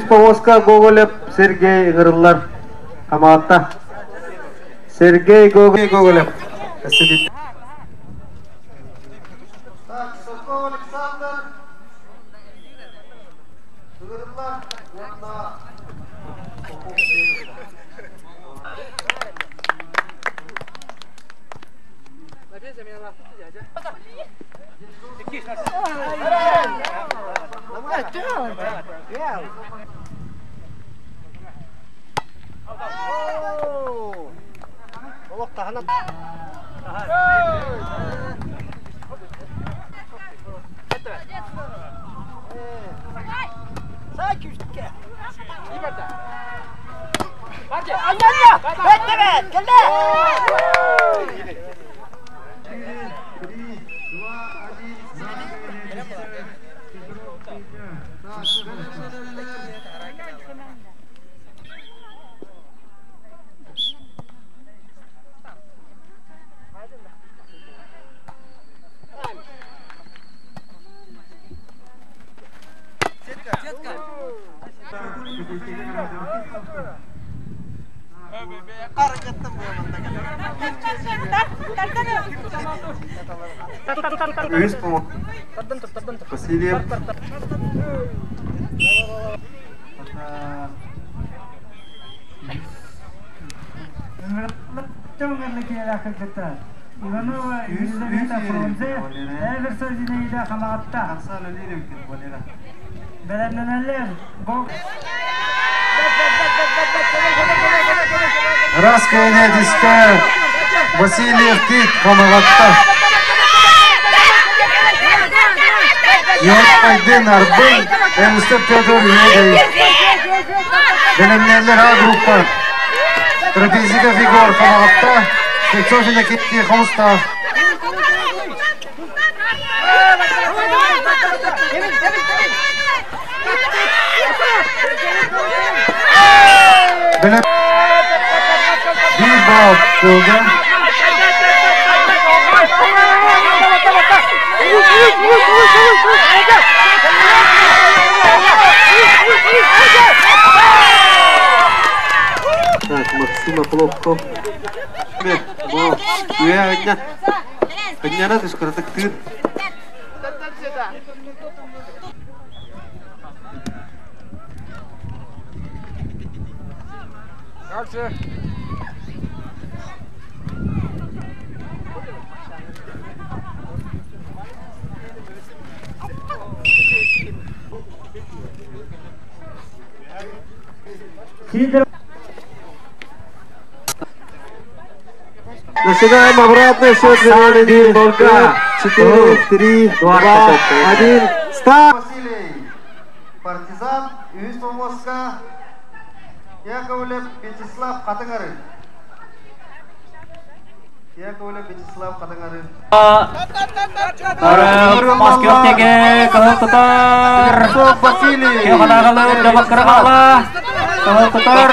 Повозка Гоголев Сергей Гырлар Хамаатта. Сергей Гоголев. Так, Сокол Александр. Гырлар. Васильев. Иванова Елизавета Фрунзе, Эверса Зинаида Хамаатта. Белемненелер. Раскаяния диска Васильев Кит Хамаатта. Йоркайден Арбен, Эмстеп Петр Юдей. Белемненелер А группа. Трапезика Фигор Хамаатта. Сексофина Китти Хамста. Белем Бибал Кулган. Так, Максима Плохо. Подняла ты скоро так ты. Начинаем обратный счет финальный. Только 4, 3, 2, 1. Старт! Василий. Партизан. Юрис Моска. Яковлев Вячеслав Катыгары. Яковлев Вячеслав Катыгары. Маскировкеге кылып тутар. Василий. Кемалагалы дабак кыргала. Кылып тутар.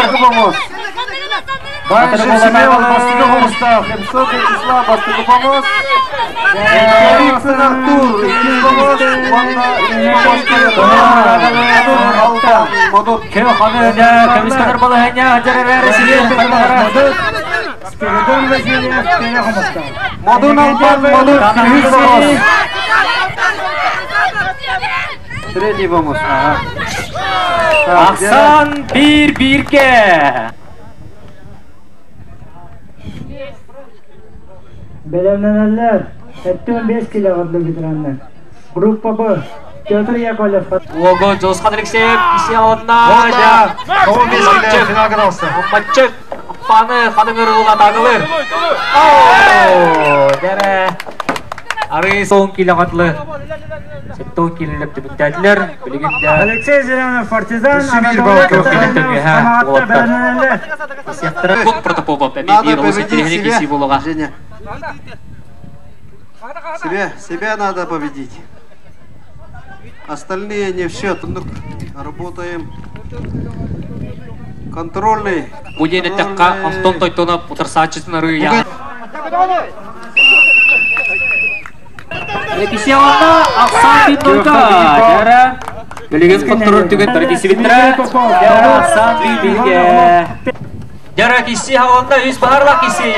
Дальше Семен Бастыгы Хомуста. Хемсов Вячеслав Бастыгы Хомус. Голицын Артур. Кем ханы комиссар бала хәня җәрәләре сине. Спиридон Васильев, Пеня Хомуста. Модун Алпан, Модун Хомус. Третий Хомус. Аксан bir-birге. Белемненелер. 75 килограммлы ветеранlar. Группа Б. Петр Яковлев. Ого, Жосхан Алексеев иши алдына. Ол мезгилде финалга алса. Матчы паны хадыңырыла тагылыр. Дәрә. Ары соң килогатлы. 10 килолеп тибеттәдләр. Билгендә Алексей Зеленов, партизан. Сектора бок протокол бап. Надо победить себя надо победить. Остальные не в счет. Работаем. Контрольный. Будет такка Антон Тойтонов утырсачысынары я. Kisi ағында Ақсан бин нойта. Дәрі. Білеген құттырыр түген традиция біттірі. Дәрі Ақсан бин білге. Дәрі кisi ағында үз бағарла кisi.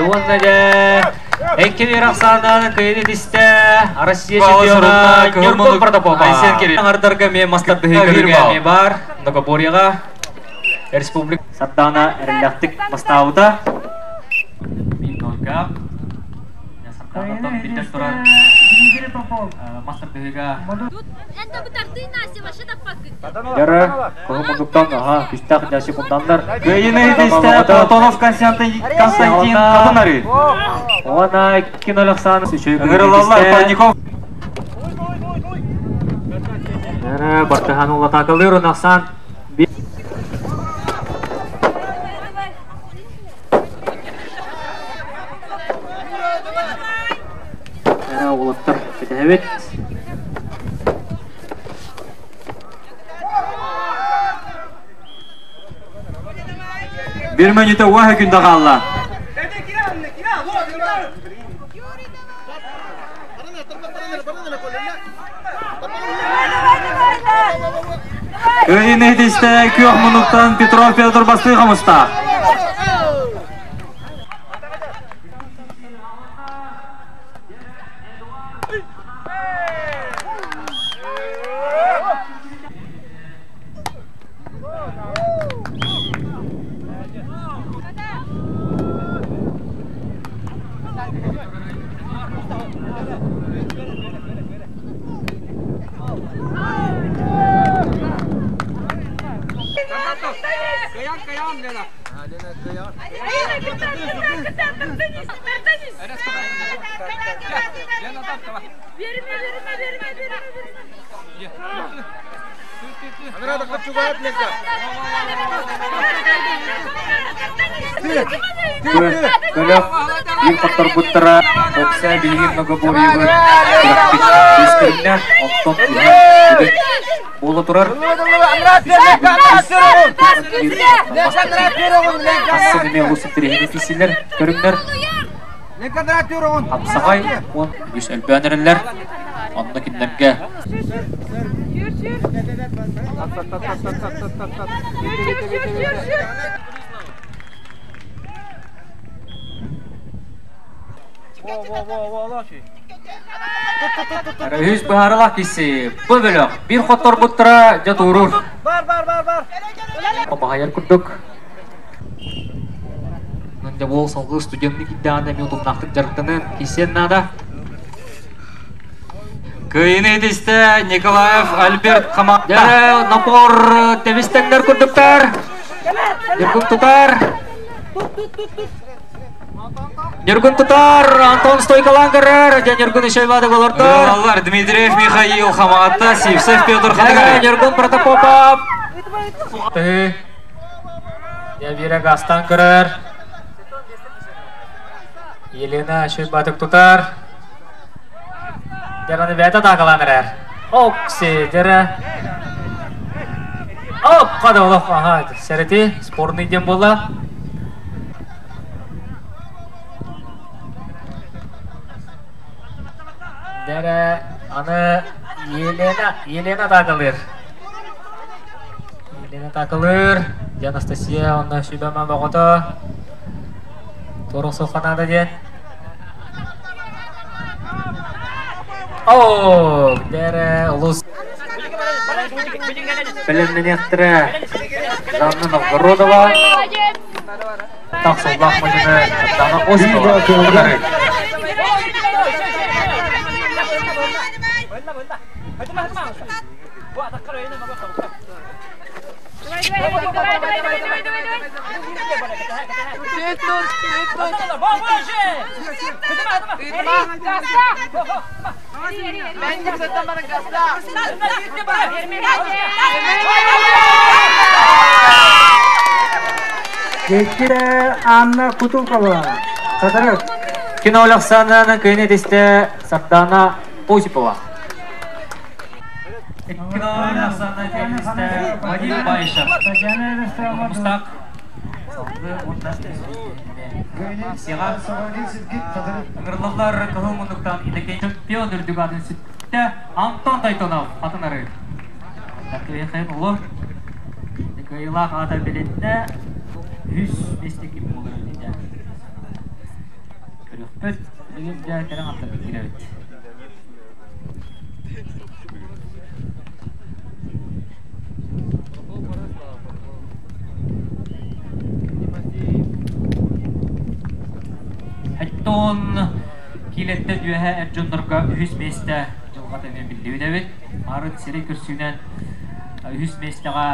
Онда дә. Әйке бер Ақсандан көйені десті. Россия чемпионы Нюркон Протопопа. Ардарға мен мастарды көрген бар. Многоборьяға. Республик Саттана әріліқтік бастауыда. Бин нойка. Саттана білдер тұрар. Мастер бігіға. Дәрі, көңі мұндықтан, күштақ да секундандар. Көйіні дейсті Платонов Константин Қатынары. Оғана 2-0 Ғырылалар Парников. Дәрі, Бартыхан ұлы тақылыр, ұнақсан. Дәрі, ұлыттыр, бітәбет. Bir minüte vahe günde kaldı. Көйіні дейсті көк мұнықтан Петров Петр басты қамыста. Көлік ел құттыр бұттыра оқса білген многоборьевы ескірімнен оқтон үлген болы тұрар қасығыне осы тірегіне кеселер көріңдер апсағай он үш әлбәнерілер онны кіндерге Үз бағарылақ кесі бұл бөлік бір қоттор бұттыра жат ұрыр Бағайар күрдік Нönde бол соңғы студентlik iddiаны мен тұмнақтық жарықтының кесен нада Көйіні дейсті Николаев Альберт Хамақта. Дәрі напор тәвестеңдер күрдіктер Нергун тұтар Антон Стойкалан кірір Нергун үшайбады болырды Ғыралар Дмитриев Михаил Хамақта, Севсев Петр Хадыгай. Нергун Протопопов Дәбері Гастан кірір Елена үшайбадық тұтар Дәріні бәті тағыланыр Окси дәрі Оп, қады олық Сәріті, спорный дем болды Дәрі, аны Елена тағылыр Елена тағылыр Анастасия, оны шүйбәмән бағыты Торық соқанады ден Ооо, дәрі, ұлыс Білімнен ектірі Жанны Новгородова Тақсылбақ мұжыны Дана Осипова Geçti Anna Kutulkova. Katarık. Кинолық сананы көйне десті Сардана Осипова. Кинолық сананы көйне десті Вадим Байышев. Мұстақ. Сиға ыңырлылар кылымындықтан илекен чемпион үрдігадын сүтті Антон Тайтонов атынары. Тәкійхен ұлы. Тәкійлақ ата білетті 100 местеки болыр өйдеді. Көріқпіт, деген де кәрін ата бекер өйді. Әттон келетті дүйәһә әрджондарға 100 месті жылға тәмен білді өдәбет. Арын сірі күрсінен 100 местіға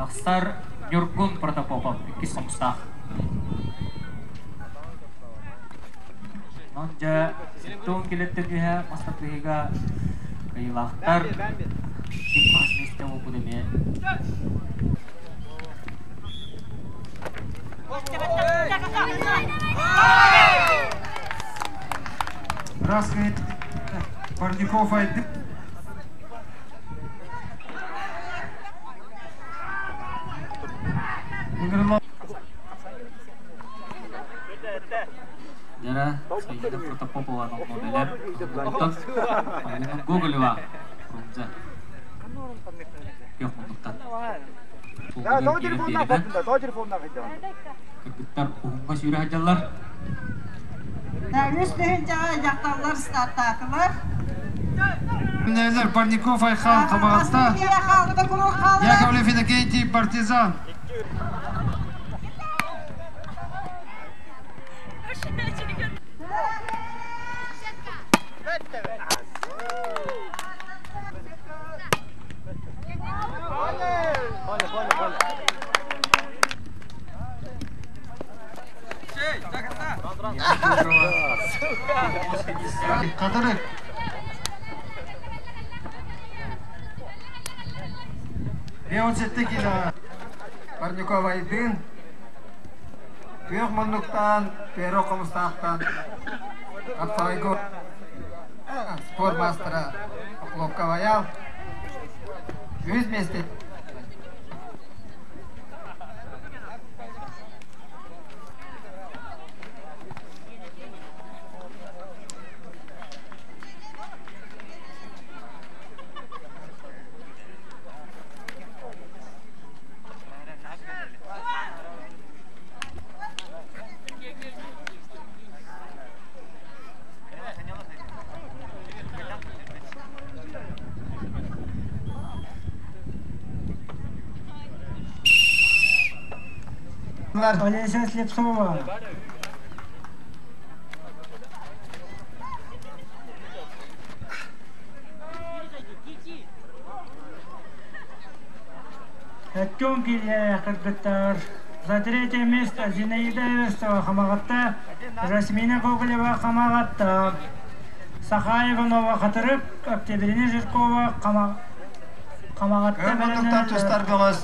ақстар Нюргун Протопопов 2 сомстақ. Нонжа Әттон келетті дүйәһә мастақлығыға қайылақтар 2 месті ол бұдеме. Раскает Парников айдып. Дара, Сайда Протопопова моделер. Оттон Гоголева. Конза. Yok munduktan. Да, то телефонна қойдыңда, то телефонна қойдыңда. Kırgıtlar uğunga sürü hacallar. Üstühün cağı yaqtavlar startatılır. Neler Парников Айхан Қамағатта. Яковлев Иннокентий Партизан. Қатырық. Беонсетті келі Парников айдың. Түйек мұндықтан, пері оқымыстақтан. Қапсағайғы спор мастыры Лобка Ваял. 100 месте. Олеся Слепцова. Әттен келе қырғыттар. За третье место Зинаида Эверстова Қамағатта, Жасмина Гоголева Қамағатта, Сахаева Нова қатырып, Октябрина Жиркова Қамағатта. Көміндіктен тұстар бұғыз.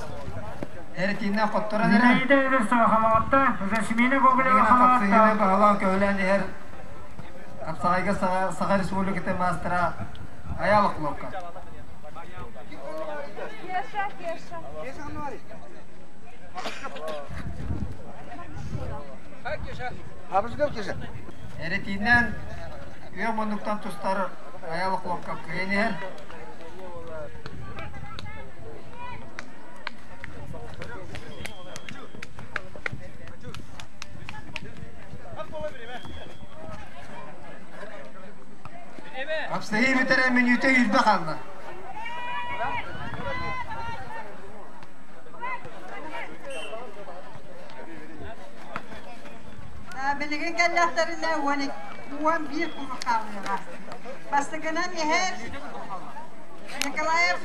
Әрекейіне қоттыран әрі. Зинаида Эверстова Қамағатта, Жасмина Гоголева Қамағатта. Қапсағайға бағалан көйлен әр. Қапсағайға Саға Республикеті мастыра аялық лопқа. Әрекейінен үйе мұндықтан тұстары аялық лопқа көйен әр. Қапсағай бітірі минуты үйірді қалды. Bilgin kellahlarına 11 kuru kalıyor. Bastıgınan yeher Nikolaev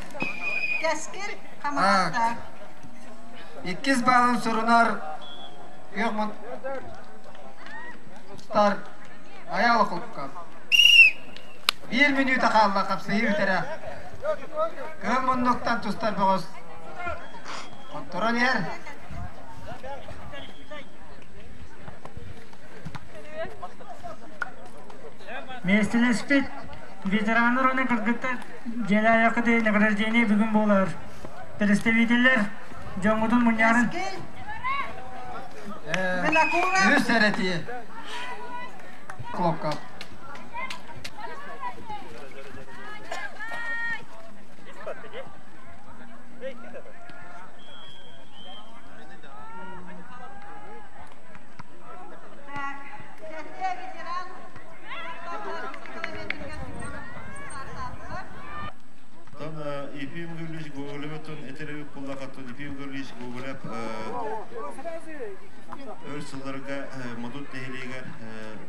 Keskir Kamağat'ta. 2 balın sorunar yok tutar ayalı kulukkan. 1 minuta kaldı kapsayı bitere. Kım bunduktan tutar boğuz. Kontrol yer. Местелеспит ветерандар оны кыргытта жел аяқыды награждение бүгін болар. Представителер жоңудун мунярын Белокура. Yüz sereti. Klopka. İpim görülüş Google'ın eterevi kullakatın ipim görülüş Google'ap örsüllerge madut tehliğer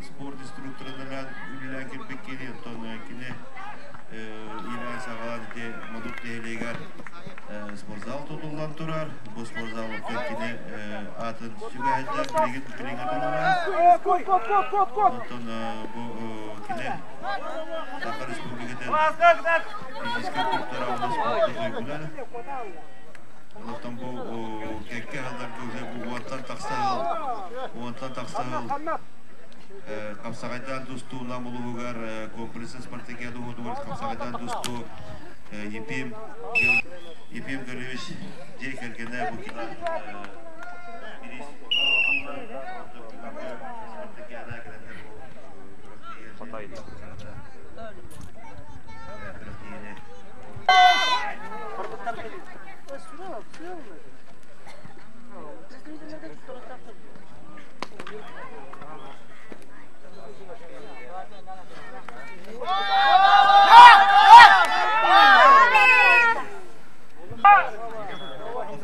spor instruktörlerden ülülen kirpik geliyor ton kine ilan sağlan ite madut tehliğer spor zal tutuldan turar bu spor zal kine atın sügahetler bilgin tutulan ton bu kine Sakar Respublika'da fiziksel kurtlara onda sportlu uygular. Ondan bu kekke hallar göze bu vatan taksağıl kapsağaydan dostu namulu hugar kompresi sportike doğu var kapsağaydan dostu ipim görüş cekergene bu kina biris sportike ana gelende bu pataydı.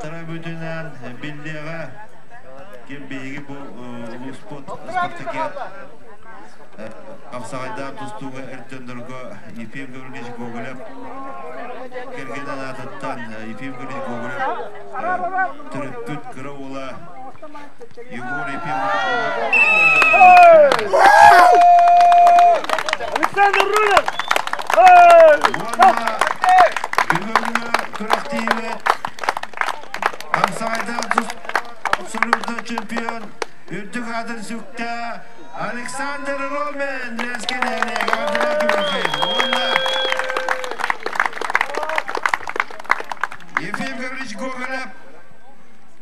Tara bütünen bildiğe kim bilgi bu sportakiyat kapsağaydan tustuğu ertenlerge ipim görülüş Google'ap kergeden adattan ipim görülüş Google'ap türüpüt kıra ola Yugor ipim Alexander Ruler! Valla bugün kıraktiği kapsağaydan tustuğu şampiyon Ürtük adın sükta Alexander Roman reskenene gardına güvekeyim. Valla Efim görüş Google'ap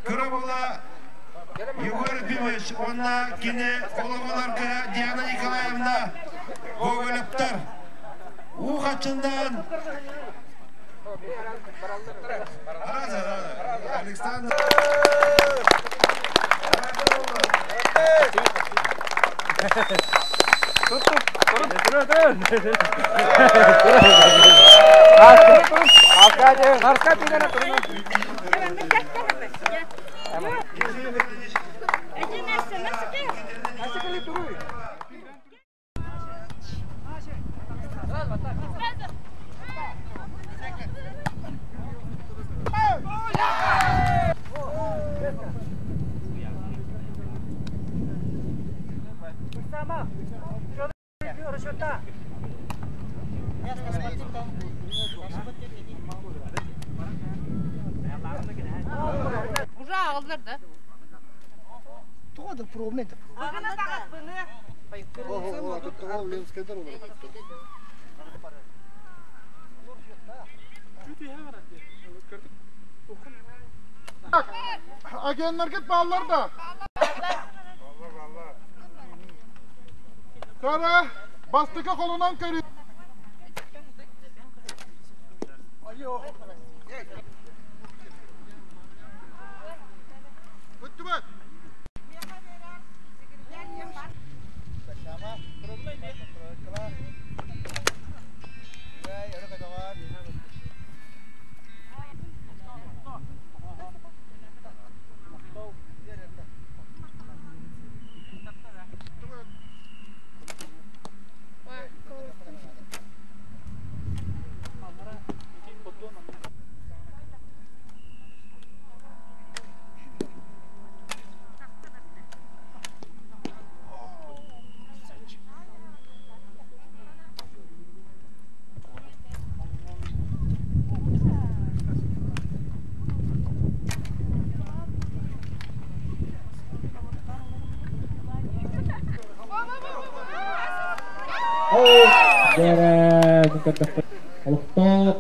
Kırabola Yugor ipimiş Onunla yine olamalarga Diana Nikolayevna Google'aptar U kaçından Alexander Уже ağılırdı. Toda problem. Ağına dağıt bunu. Agenler git bağlar da. Kara bastıka kolundan kari. Alo. Bitti mi? Untuk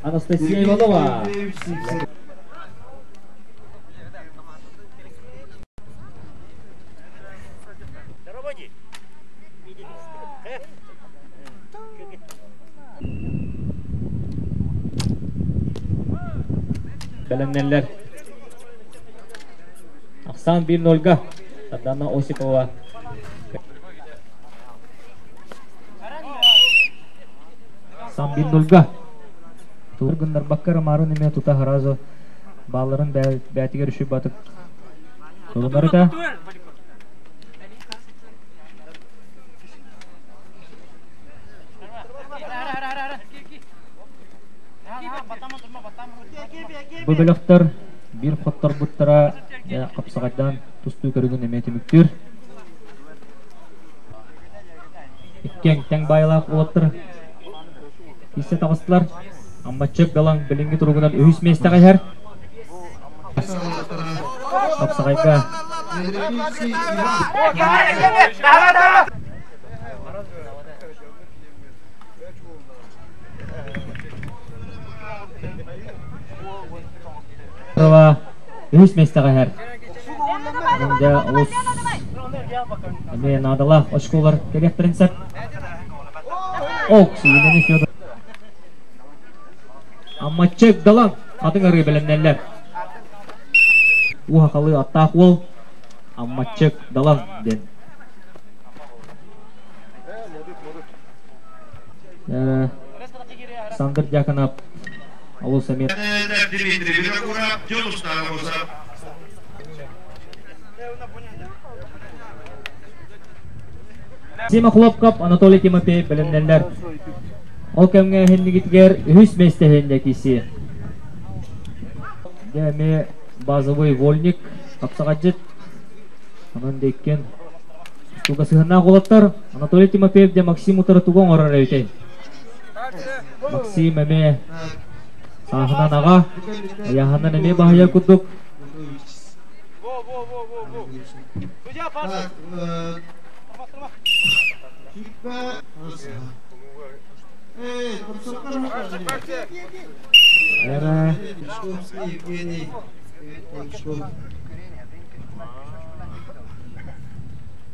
Anastasia Ivanova. Belenneller. Aksan 1-0'ga. Tadana Osipova. Aksan 1-0'ga. Turgunlar bakkar marun ime tuta harazo. Balların bәтигер үші батып. Солынары да. Bu bölüktür bir xottar buttara kapsağaydan tustu körügün emeti müktür. İkken teң bayılaq olattır. Kisse tağıstılar. Ammatçık dalan bilingi turugunan öğüs meyste qayar. Kapsağayda. Rava öğüs meyste qayar. Önce olus. Eme nadala oşkular gerektirin sep. Oks yeleni fiyodu. Ammatçık dalan adın arı bilenlerler. Uhakalı attaq ol. Ammatçık dalan den. Sandır Yakanap Alus Emir. Дмитрий Виногуров, Тёмушна Роза. Sima Kulopkap Anatoly Timofeyev bilenlerler. O kemge hendi gitger hüs mestehende kisi. Demi базовый вольник kapsaqajit. Anan dekken tuga sihna qolottar. Anatoly Timofeyev de Максим утары тугон орар өйтей. Максим эме сахынан ага, аяғынан эме бахая кудук. Яра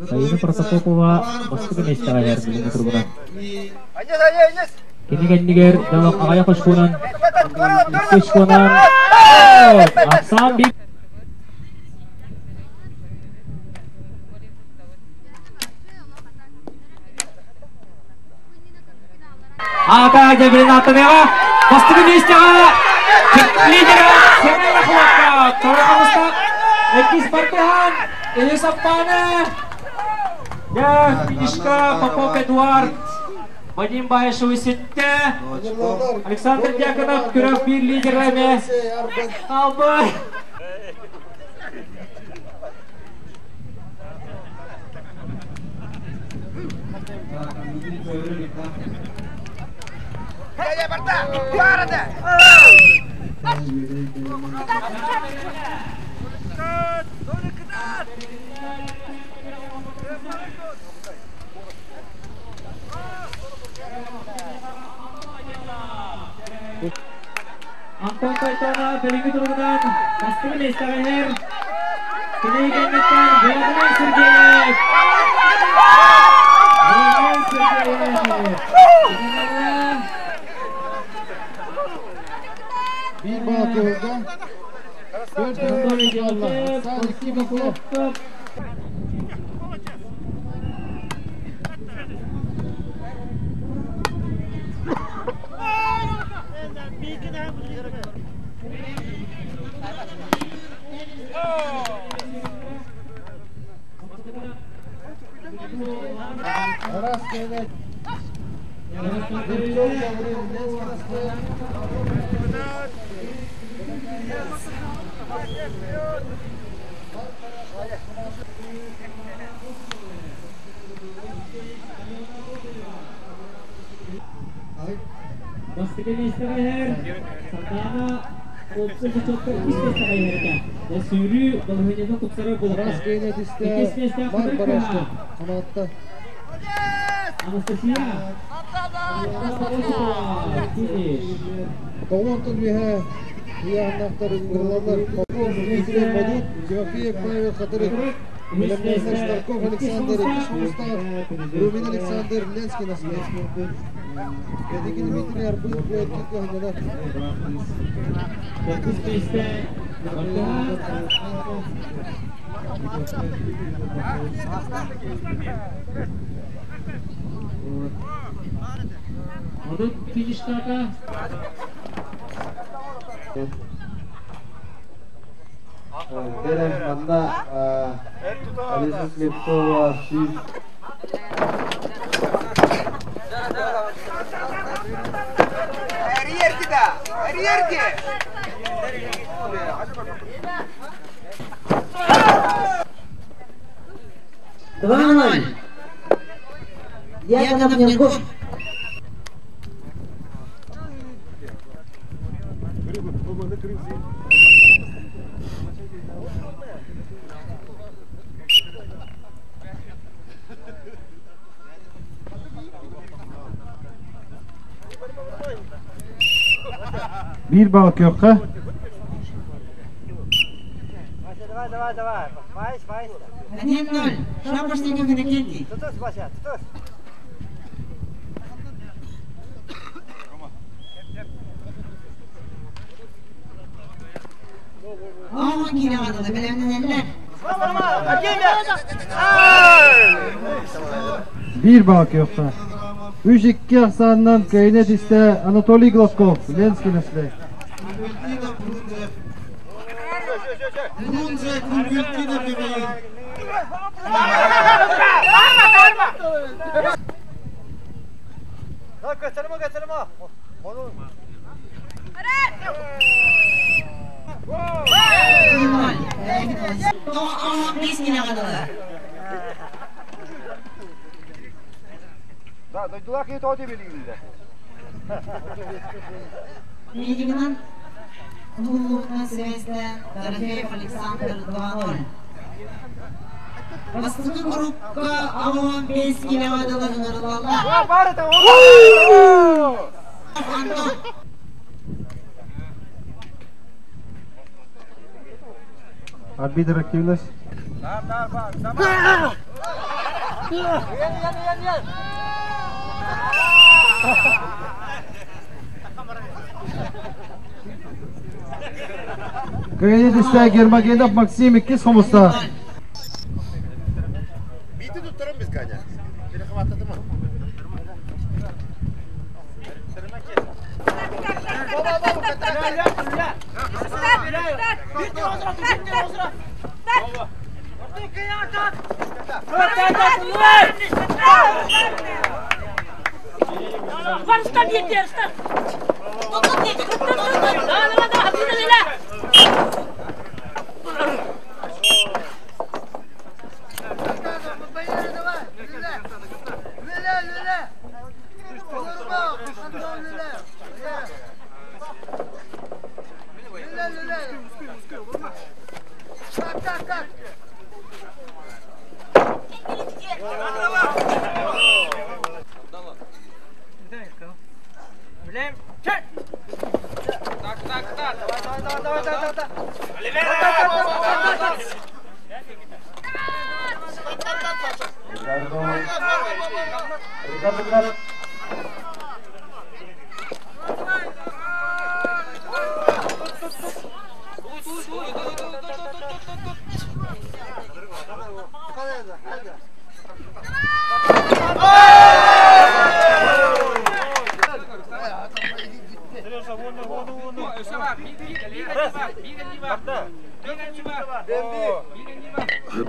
Sayını Protopopova басты месте аяр билген тургуна. Kini kendiger dalam aya koşkunan. Koşkunan. Aksan bir. Aka jebrin atınıga. Bastığı mesте aya. Lidera. Senayla kulakka. Toraqamızda. Ekis Bartehan. Elisapane. Ya finishka Popov Eduard. Vadim Bayeşovi sitte. Alexander Yakanov Kürov bir liderleme. Albay. Ya Barta, parada. Anton Toitona birinci turundan bastığı mesle аяр. Kini kendinden Vladimir Sergeyev. Vladimir Sergeyev. Bir bağ oldu. Dört Allah. Sadece bir kulak. Bastığı mesle аяр. Sardana Opsu çokta üst mesle аяр. Ya sürü balhönede kupsara bulur. İkis mesle Marbarash'ta. Kanatta. Anastasia. Ковонтон биха я нахтар ингрлалар. Дмитрий Мадин, Тимофеев Павел Хатырык, Миленнер Старков Александр Ишмустав, Румин Александр Ленский Наследский. Дмитрий Арбуз будет кика ханянат. Adut finishlarga Derim banda Alisa Slipkova siz Двоной. Яков Ненков. bir balık yok ha. Давай. Файз. 1-0. Шапошников Иннокентий. Тутус, Вася, тутус. Ağın kilovatı bilemden eller. Bir balık yok ha. 3-2 ahsandan kaynet iste Anatoly Gladkov, Lenski nesli. Gösterme. Onu. Ağın 5 kilovatı. Да, дойдулах и тоди билигинде. Милигинан Дулукна Свеста Дорофеев Александр 2-0. Басқы группка Ağın 5 kilovatılığın ırılallar. Антон. Arbitr активность. Kaynet iste Germagenov Maksim 2 somusta. Bitti tutturun biz kanya. Beni kapattı mı?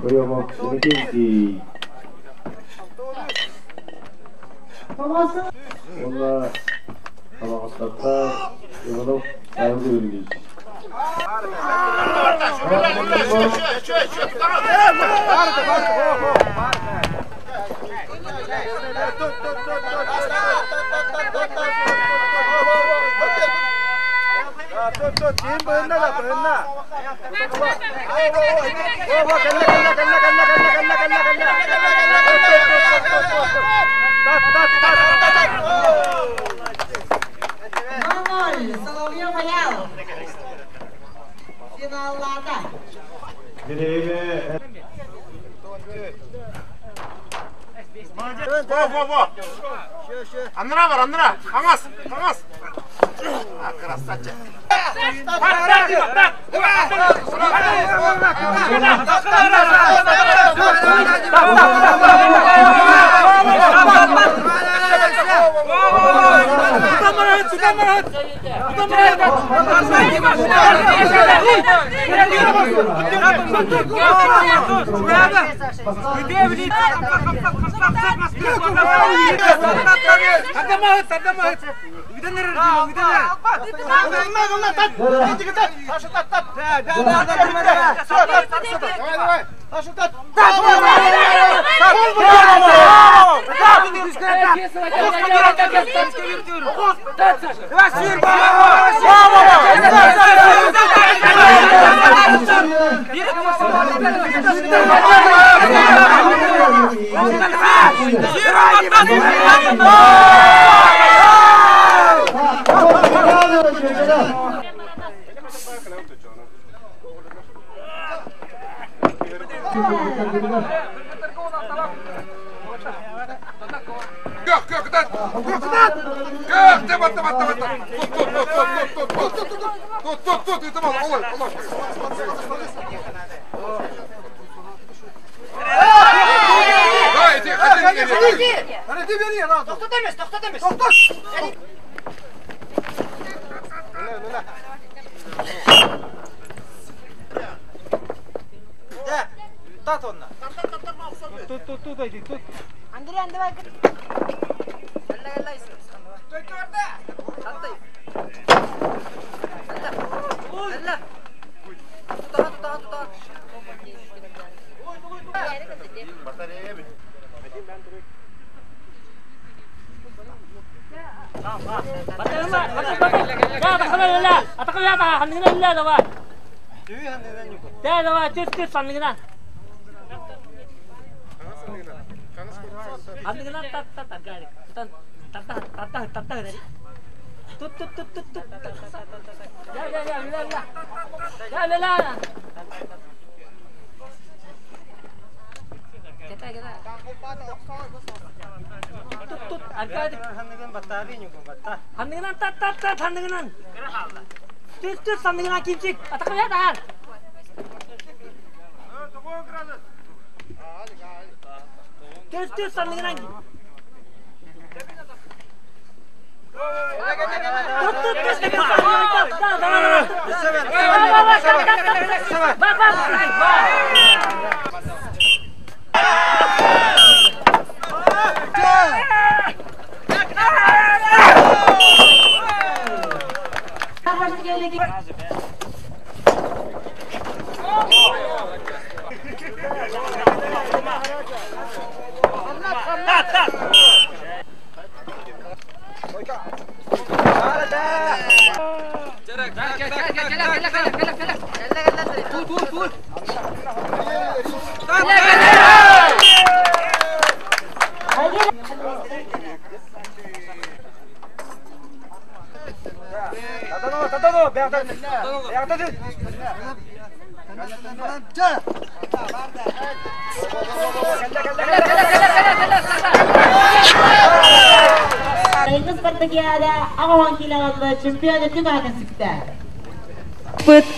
Приемок Иннокентий. Онда Қалағаттарда Иванов айылды өргейді. Tut, kim bığınna. Ноль. Соловьев Алялов. Finallarda. Во. Анныра бар, Хамас.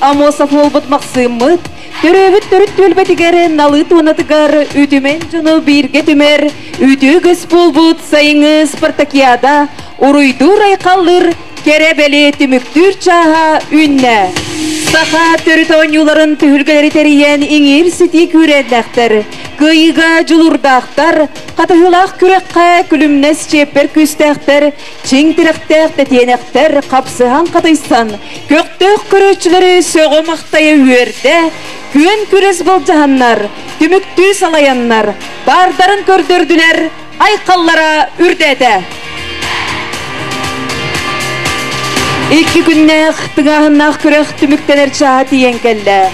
Амосов олбут максымыт, төрөбүт төрүт төлбетигер, налы туанатыгар, үтүмен жуну бирге түмер, үтүгүс болбут сайыңы Спартакиада, уруйдур айкаллыр, керебели түмүктүр чаха үнне. Саха төрүт оюларын түһүлгелери териен иңир сити күреннәктер, кыйга жулурдактар, катыгылак күреккә күлүмнәс чепер күстәктер, чиң тирәктәк тәтенәктер, капсыган катыйсан, көктөк көрөчләре сөгөмактайы үрдә, күн күрес булҗаннар, түмүктү салаяннар, бардарын көрдөрдүләр, айкаллара үрдәдә. Iki günne xtıgahınaq kürek tümükteler çaha tiyen kelle.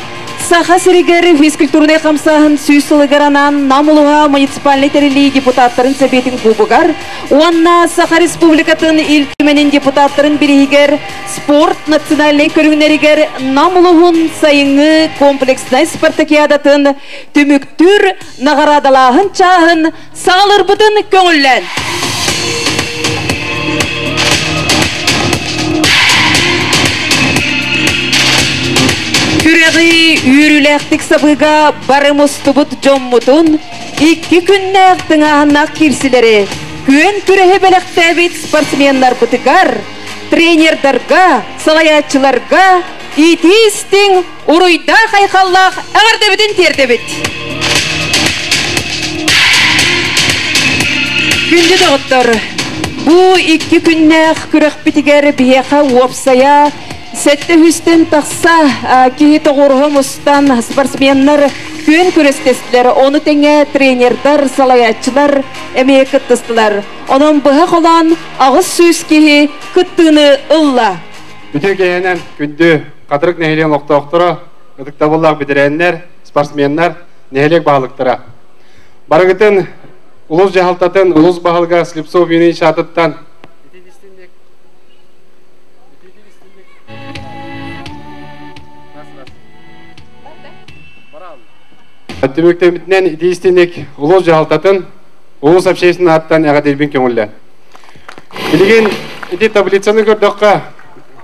Saha sirigeri fizkulturne kamsahın süysılıgaranan namuluğa municipalni terili deputatların sebetin kubugar. Oanna Saha Respublikatın il tümenin deputatların birihiger sport nasyonalne körünleriger namuluğun sayıngı kompleksnay Spartakiadatın tümüktür nagaradalahın çahın sağılır bıdın köngüllen. Ағы үйріләқтік сабыға барымыстыбыт жоммутун 2 күннәқ тыңағынақ кирсілері көн күрәхе бәліқтәбет спортсменлар бұтығар, тренердарға, салаятчыларға итистің ұруйда қайқаллақ әғардебетін тердебет. Күнді доғыттыр, бұ 2 күннәқ күрәқ бітігер бияқа уапсая сәтті хүстен тақса кейі тоғырғы мұстан спортсменлар көн көрестестілер, оны тәңе тренердар, салаятчылар әмей күттістілер. Оның бұға қолан ағыз сөз кейі күттіні ұлла. Бүтін кейінен күнді қатырық нәйелен оқты-оқтыра, ұдықта болақ бідірәнлер, спортсменлар нәйелек бағылықтыра. Барығытын ұлыз жағалтатын ұлыз бағылға Слепцов үйінің шатыттан Өттіміктемітінен идеистенек ұлыз жағалтатын ұлыз общественный аттан әға дербін көңілі. Білген иде таблицаны көрдіққа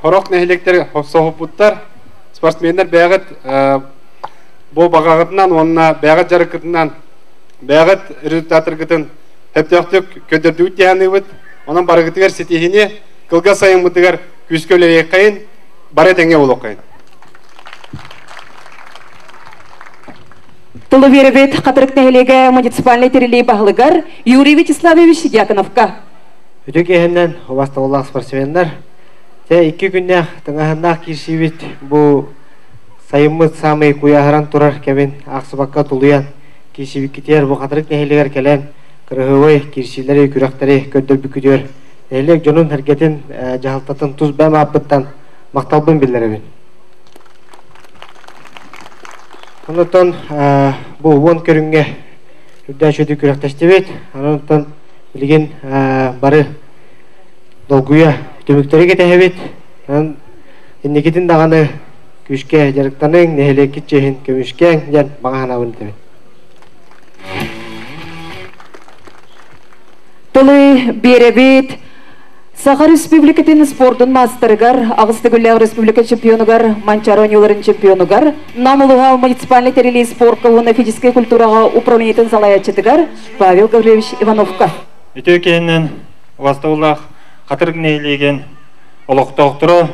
Хорок нәхелектер соғып бұттар, спортсменлер бәғыт бұл бағағытынан, онына бәғыт жарықытынан, бәғыт результатырғытын әптіқтік көдірді өттіғаны бұд, оның барығытығар сетехіне қылға сайын бұтығар күскөлері қайын, бары тәңе олы қайын. Тұлы беребет қатырық нәхелегі муниципальный терелей бағылығар Юрий Вячеславович Дьяконовка. Үтік ехімнен обастығылақ спортсменлер 2 күннәқ тыңағынақ киршибет бұл сайымыз самый куяғыран тұрар кәбін ақсыбаққа тұлуян киршибет кетер бұл қатырық нәхелегер кәлән кірғывай киршилері күрәқтері көддір бүкідер нәхелек жонын әргетін жағалтатын тұз бәм апыттан мақталбын білдеребін. Онытын бұл 10 көрінге үрдән шөді күрәқтәштебет, онытын білген бары долгуя Түміктері кетәхебет, еннекетін дағаны күшке жарықтаның, нәхелекет жехін көмішкен жән бағана өндебет. Тұлы беребет, Саха Республикатын спортын мастырығар, Ағыстығыллағы Республика чемпионығар, Манчарониларын чемпионығар, Намылыға муниципальный терелей спорт кылуына физическая культураға управлениетін салаятчытығар Павел Гаврилович Ивановка. Үтөкеннен Вастаулақ қатырық нәйлеген олықтауқтыры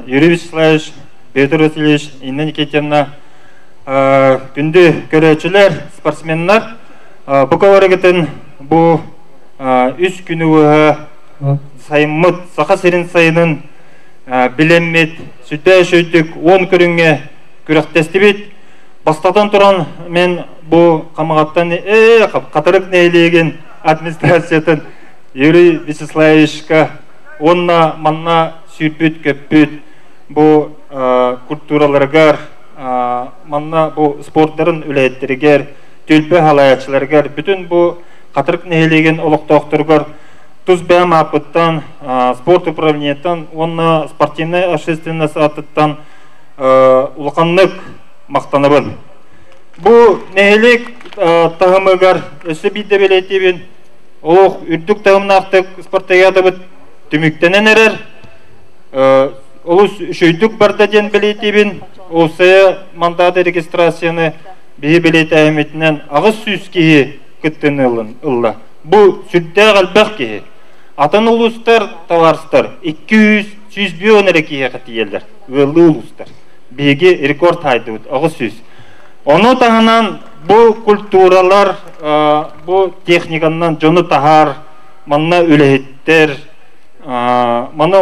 Юрий Вячеславович, Петр Васильевич, Инна Никитевна күнді көрәчілер, спортсменлар бұқаларығытын бұл 3 күні өға сайымыт, сақа серін сайының біленмет, сүтті шөйтік 10 көрінге күрәқтестібет. Бастадан тұран мен бұл қамағаттан қатырық нәйлеген администрациятын Юрий Вячеславовичка онна манна сүйпіт көппіт бұл культураларғар, манна бұл спорттарын үләйттірігер, төлпі халаятчыларғар, бүтін бұл қатырық нәйлеген олықтауқтырғар тұз бәм апыттан, спорт управлениеттан, онна спортивный общественный сааттыттан ұлқанлық мақтаныбын. Бұл нәйлек тағымығар өсі бейді белетебін, Оқ үрдік тағымнақтық спортаяды бұд түміктенен әрер. Олыс үшөйдік бардаден білетебін, осы мандады регистрацияны бейі білеті әйметінен ағыз сүз кейі күттін ұлла. Бұл сүрді қалбақ кейі. Атын ұлыстар, таларыстар, 200-100 бүйонері кейі қыты елдер. Өлі ұлыстар. Бейге рекорд айды бұд, ағыз сүз. Оны тағынан бұл культуралар, бұл техниканнан жоны тағар, манна үләйттер, мана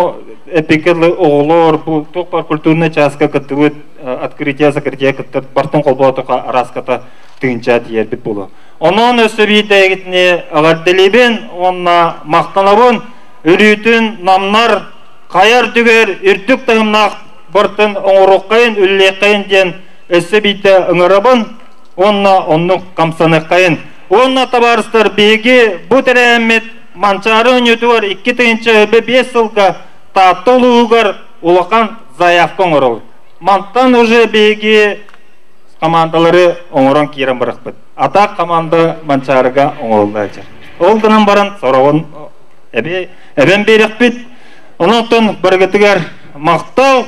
эпикерлі оғылар, бұл тоқпар культурны часқа күттігіт, открытия, закрытия күттір, бартын қолбауытыға араската түгінші әтиер біт болу. Оның өсі бейті әгітіне ағарделебен, онына мақтанабын, үрітін намнар, қайар түгер, үртік тағымнақ бартын оңырыққайын, үлілеққайын ден өсі бейті ұңырабын, онна онның қамсаны қайын. Онна табарыстар бейге бұт әрәмет манчары өнеті бар 2-5 жылға татты ұлығығар ұлақан заяққа оңырау. Манттан уже бейге командалары оңыран кейрен барық бұд. Атақ команда манчарыға оңырылды әчір. Ол дынан баран сорауын әбен берек бұд. Онықтың біргітігер мақтау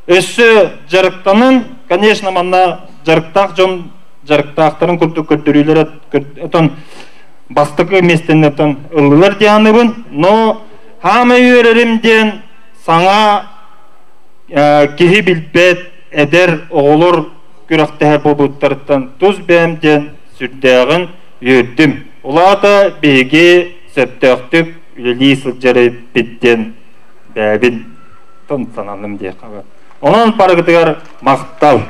Өссі жарықтанын, конечно, манна жарықтақ жон жарықтақтарын күртік көттірілер өтін бастықы местен өтін ұлылар дияныбын, но хамы үйерерімден саңа кехи білбет әдер оғылыр күрақтәр болуттарыттан тұз бәмден сүрдәғын үйердім. Олата беге сөптөқтік үлі сылжары біттен бәбін тұн сананым де қабы. Онын парығытығар мақтал.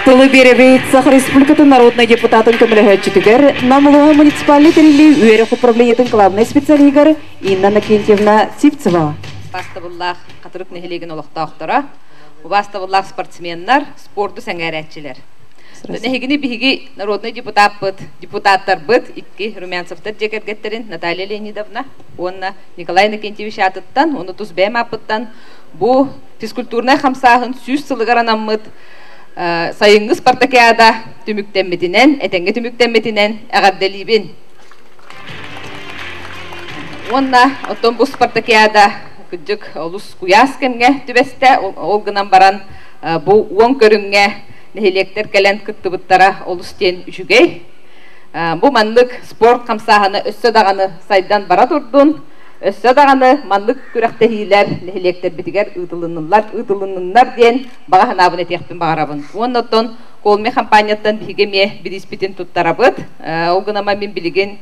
Тылы беребейт Сахар Республикатын народный депутатын көміліғатчытығыр, намылыға муниципальный тәрелі үйерік управлениетін главный специалигар Инна Накентьевна Сипцева. Бастабыллах қатырық нехелеген олықтақтыра, бастабыллах спортсменнар, спорты сәңәрәтчілер. Нехегіні бігі народный депутаттар бұд, икки Румянцевтар жекергеттерін Наталья Леонидовна, онна Николай Накентьевич атыттан, оны тұз бәм апыттан, бұ физкультурная қамсағын сүйіз сылығаранаммыд, сайыңғы спартакиада түміктенметінен, әтенге түміктенметінен әғадделейбін. Онна, оттон бұл спартакиада күджік олыс куяс кемге түбесте, олғынан баран бұл оң көрінге нехелектер кәлен күттібіттара олыс тен үшігей. Бұл мандық спорт қамсағаны өссі дағаны сайдан бара тұрдың, өссі дағаны мандық күрәқтәхейлер нехелектер бітігер ұтылынынлар ден баға ханабын әтеқпен бағарабын. Оннаттон колме компанияттан бігеме бідіспетін тұттарабыд. Олғынама мен білеген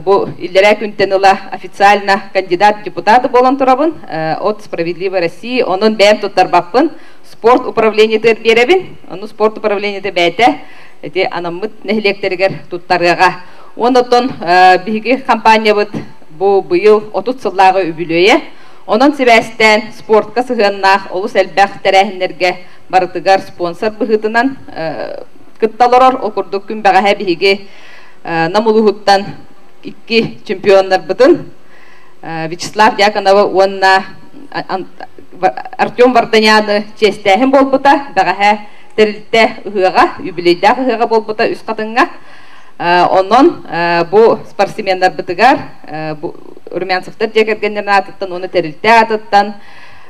бұл иллерә күнтен ұла официально кандидат депутаты болан тұрабын. От Справедливой России, оның бәм тұттар бақпын. Спорт управлениетер беребін. Оны спорт управлениеті бәйті. Әте анамыд нәхелектергер тұттарға. Оннаттон бігі компания бұд бұл бұйыл 30 сыллағы үбілөйе. Onun sebəstən sportka sığınaq, olus əlbəq tərəhinlərgə barıtıqar sponsor бұғытынан қытталарар okurduk gün bəğəhə bihigi namuluğuttan 2 çempionlar бұдын. Вячеслав Дьяконова, онна Артем Варданяны честәхін бол бұта, bəğəhə тәрілтті ұғыға, юбилейдәқ ұғыға бол бұта үз қатынға. Онон bu спортсмендар бытыгар Румянцевтар жекергендерін атыттан, оны тәрілті атыттан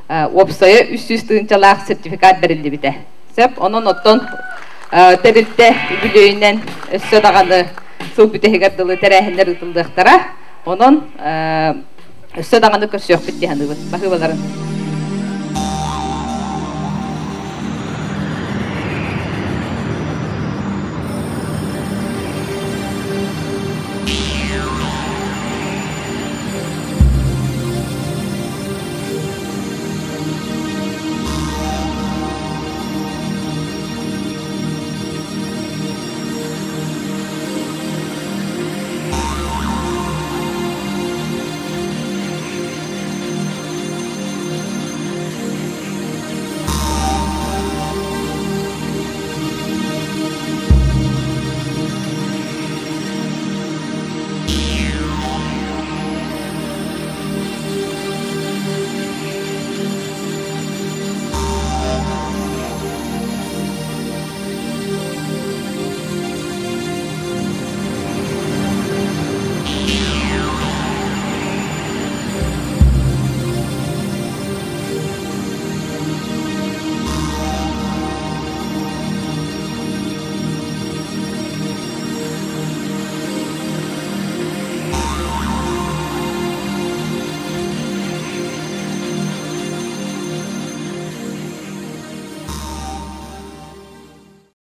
опсайы үс-үс тығынчалақ сертификат берілді біті. Сөп, онон оттон тәрілті үбілейінен өссі дағаны сыл бүтігерділі тәрәхіндер ұтылдықтара, онон өссі дағаны көрсөк бітті ханы бұд. Бақы баларын.